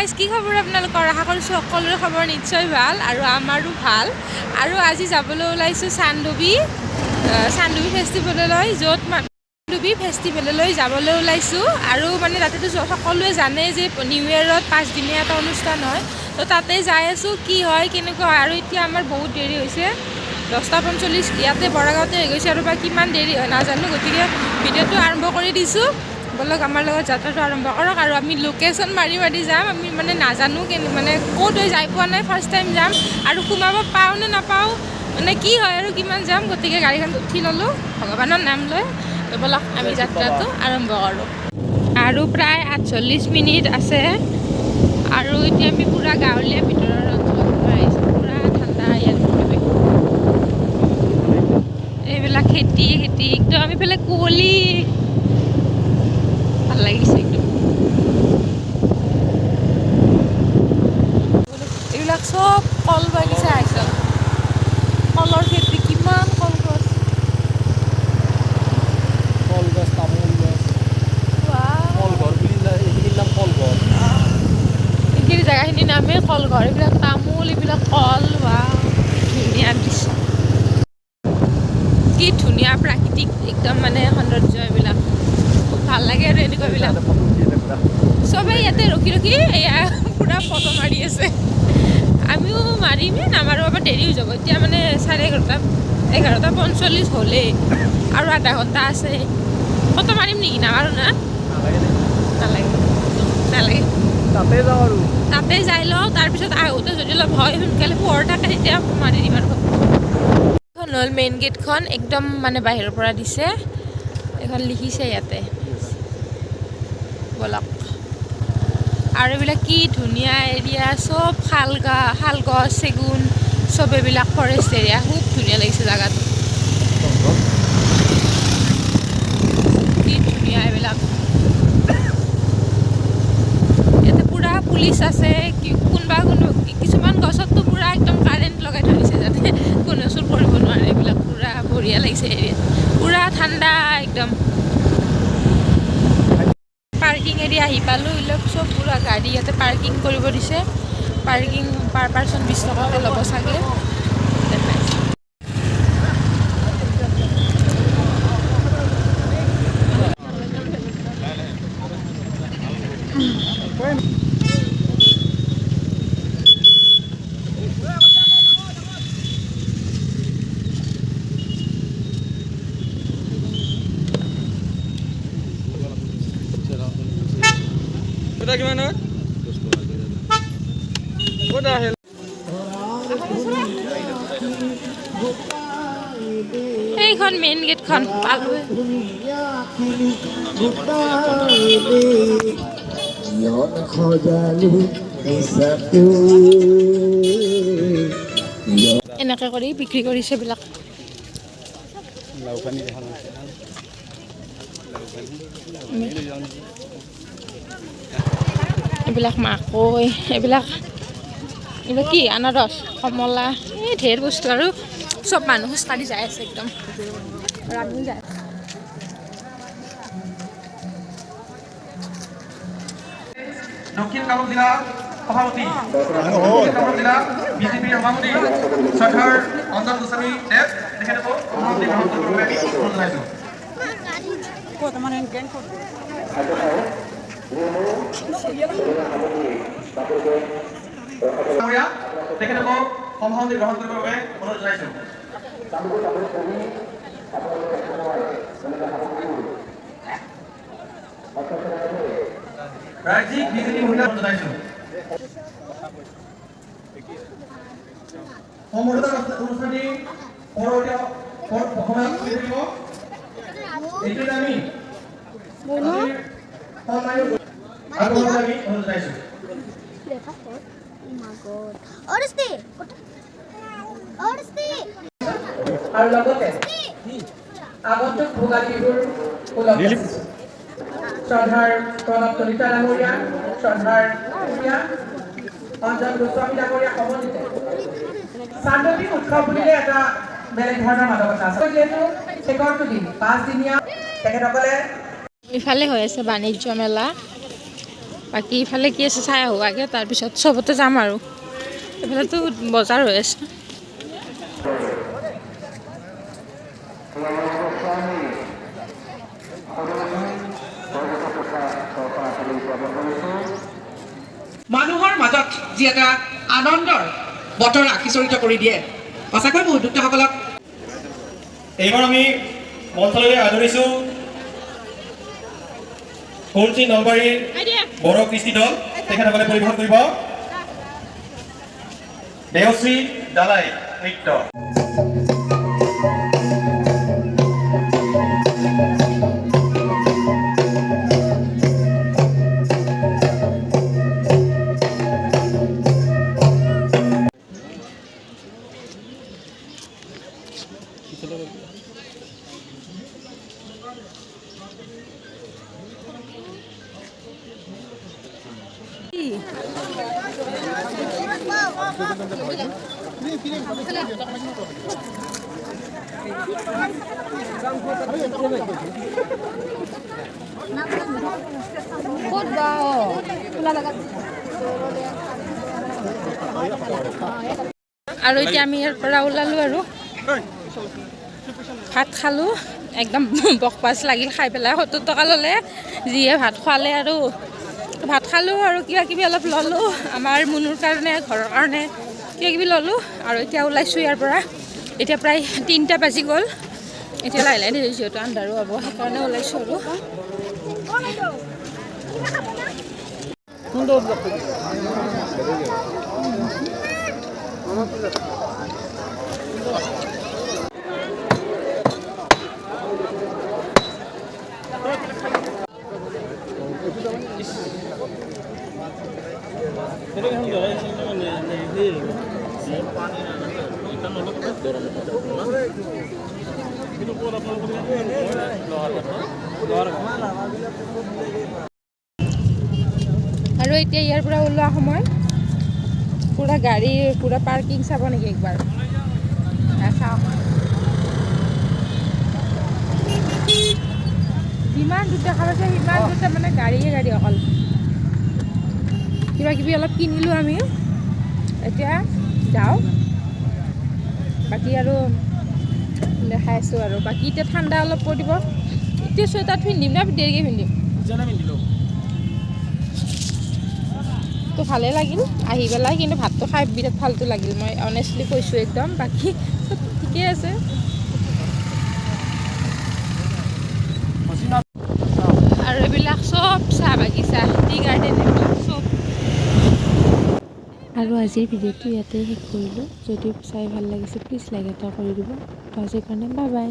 Guys কি খবৰ আপোনালোকৰ আশা কৰিছোঁ সকলোৰে খবৰ নিশ্চয় ভাল আৰু আমাৰো ভাল আৰু আজি যাবলৈ ওলাইছোঁ চানডুবি ফেষ্টিভেললৈ য'ত চানডুবি ফেষ্টিভেললৈ যাবলৈ ওলাইছোঁ আৰু মানে তাতেতো সকলোৱে জানে যে নিউ ইয়েৰত 5 দিনীয়া এটা অনুষ্ঠান হয় তো তাতে যাই আছোঁ কি হয় কেনেকুৱা হয় আৰু এতিয়া আমাৰ বহুত দেৰি হৈছে 10:45 ইয়াতে বৰাগাঁৱতে হৈ গৈছে আৰু বা কিমান দেৰি হয় নাজানো গতিকে ভিডিঅ'টো আৰম্ভ কৰি দিছোঁ বলক আমাৰ লগত যাত্ৰাটো আৰম্ভ কৰক আৰু আমি লোকেশ্যন মাৰি যাম আমি মানে নাজানো মানে ক'ত হৈ যাই পোৱা নাই ফাৰ্ষ্ট টাইম যাম আৰু সোমাব পাওঁ নে নাপাওঁ মানে কি হয় আৰু কিমান যাম গতিকে গাড়ীখন উঠি ল'লোঁ ভগৱানৰ নাম লৈ তো বলক আমি যাত্ৰাটো আৰম্ভ কৰোঁ আৰু প্ৰায় 48 মিনিট আছে আৰু এতিয়া আমি পূৰা গাঁৱলীয়া ভিতৰৰ অঞ্চলত সোমাই আহিছোঁ পূৰা ঠাণ্ডা ইয়াত এইবিলাক খেতি একদম আমি ফালে কুঁৱলী ভাল লাগিছে একদম এইবিলাক চব কল বাগিচা আহিছে কলৰ খেতি কিমান কলগছ তামোল গছ কলঘৰ বুলি এইখিনিৰ নাম কলঘৰ এইখিনি জেগাখিনিৰ নামেই কলঘৰ এইবিলাক তামোল এইবিলাক কল বা ধুনীয়া দৃশ্য কি ধুনীয়া প্ৰাকৃতিক একদম মানে সৌন্দৰ্য এইবিলাক খুব ভাল লাগে আৰু এনেকুৱাবিলাক চবেই ইয়াতে ৰখি এয়া পূৰা ফটো মাৰি আছে আমিও মাৰিমেই নামাৰো আমাৰ দেৰি হৈ যাব এতিয়া মানে 11:45 হ'লেই আৰু আধা ঘণ্টা আছে ফটো মাৰিম নেকি নামাৰো না নালাগে তাতে যাই লওঁ তাৰপিছত আহোঁতে যদি অলপ হয় সোনকালে পোহৰ থাকে তেতিয়া মাৰি দিম আৰু এইখন হ'ল মেইন গেটখন একদম মানে বাহিৰৰ পৰা দিছে এইখন লিখিছে ইয়াতে বলক আৰু এইবিলাক কি ধুনীয়া এৰিয়া চব শাল গছ চেগুন চব এইবিলাক ফৰেষ্ট এৰিয়া খুব ধুনীয়া লাগিছে জেগাটো কি ধুনীয়া এইবিলাক ইয়াতে পূৰা পুলিচ আছে কোনোবা কিছুমান গছততো পূৰা একদম কাৰেণ্ট লগাই থৈ দিছে যাতে কোনো চুৰ কৰিব নোৱাৰে এইবিলাক পূৰা বঢ়িয়া লাগিছে এৰিয়াত পূৰা ঠাণ্ডা একদম পাৰ্কিং এৰিয়া আহি পালোঁ এইবিলাক চব পূৰা গাড়ী ইয়াতে পাৰ্কিং কৰিব দিছে পাৰ্কিং পাৰ পাৰ্চন 20 টকাকৈ ল'ব চাগে কিমান হয় এইখন মেইন গেটখন পালোঁ এনেকৈ কৰি বিক্ৰী কৰিছে এইবিলাক এইবিলাক মাকৈ এইবিলাক কি আনাৰস কমলা এই ঢেৰ বস্তু আৰু চব মানুহ খোজকাঢ়ি যাই আছে একদম ৰান্ধি যায় দক্ষিণ কামৰূপ জিলা সভাপতি কামৰূপ জিলা বিজেপিৰ সভাপতি শ্ৰদ্ধাৰ অঞ্জন গোস্বামী দেৱ তেখেতকো সভাপতি গ্ৰহণ কৰিবলৈ অনুৰোধ জনাইছোঁ তেখেতকো সভাপতি গ্ৰহণ কৰিবৰ বাবে অনুৰোধ জনাইছোঁ ৰাজ্যিক বিজেপি মহিলা জনাইছোঁ সম্বৰ্ধনা অনুষ্ঠানটি অসমত কৰি থাকিব এইটো আমি অনুৰোধ জনাইছোঁ আৰু লগতে আগন্তুক ভোগালী বিহুৰ উপলক্ষে শ্ৰদ্ধাৰ প্ৰণৱ কলিতা ডাঙৰীয়া শ্ৰদ্ধাৰ অঞ্জন গোস্বামী ডাঙৰীয়া সমন্বিতে চানডুবি উৎসৱ বুলিলে এটা বেলেগ ধৰণৰ মাদকতা আছে যিহেতু শেষৰটো দিন 5 দিনীয়া তেখেতসকলে ইফালে হৈ আছে বাণিজ্য মেলা বাকী ইফালে কি আছে চাই আহোঁ আগে, তাৰপিছত চবতে যাম আৰু। এইফালেতো বজাৰ হৈ আছে। মানুহৰ মাজত যি এটা আনন্দৰ বতৰ আশীচৰিত কৰি দিয়ে, সঁচাকৈ মই উদ্যোক্তাসকলক এইবাৰ আমি মঞ্চলৈ আদৰিছোঁ সোণচি নলবাৰীৰ বড়ো কৃষ্টি দল। তেখেতসকলে পৰিৱেশন কৰিব দেওশ্ৰী দালাই নৃত্য। আৰু এতিয়া আমি ইয়াৰ পৰা ওলালোঁ আৰু ভাত খালোঁ। একদম বকবাছ লাগিল খাই পেলাই, 70 টকা ল'লে, যিয়ে ভাত খোৱালে আৰু। ভাত খালোঁ আৰু কিবা কিবি অলপ ল'লোঁ, আমাৰ মুনুৰ কাৰণে, ঘৰৰ কাৰণে কিবা কিবি ল'লোঁ। আৰু এতিয়া ওলাইছোঁ ইয়াৰ পৰা। এতিয়া প্ৰায় 3টা বাজি গ'ল। এতিয়া লাহে লাহে যিহেতু আন্ধাৰো হ'ব, সেইকাৰণে ওলাইছোঁ আৰু। আৰু এতিয়া ইয়াৰ পৰা ওলোৱা সময়, পুৰা গাড়ী পুৰা পাৰ্কিং চাব নেকি একবাৰ? চাওঁ যিমান দূৰ দেখা পাইছে সিমান দূৰতে মানে গাড়ী অকল। কিবা কিবি অলপ কিনিলোঁ আমি, এতিয়া যাওঁ। বাকী আৰু দেখাই আছোঁ আৰু। বাকী এতিয়া ঠাণ্ডা অলপ পৰিব, এতিয়া চুৱেটাৰ পিন্ধিম না দেৰিকৈ পিন্ধিম? তো ভালেই লাগিল আহি পেলাই, কিন্তু ভাতটো খাই বিৰাট ফাল্টু লাগিল, মই অনেষ্টলি কৈছোঁ একদম। বাকী চব ঠিকেই আছে। আৰু এইবিলাক চব চাহ বাগিচা, টি গাৰ্ডেন, এইবিলাক চব। আৰু আজিৰ ভিডিঅ'টো ইয়াতে শেষ কৰিলোঁ। যদি চাই ভাল লাগিছে প্লিজ লাইক এটা কৰি দিব। তো আজিৰ কাৰণে বাই বাই।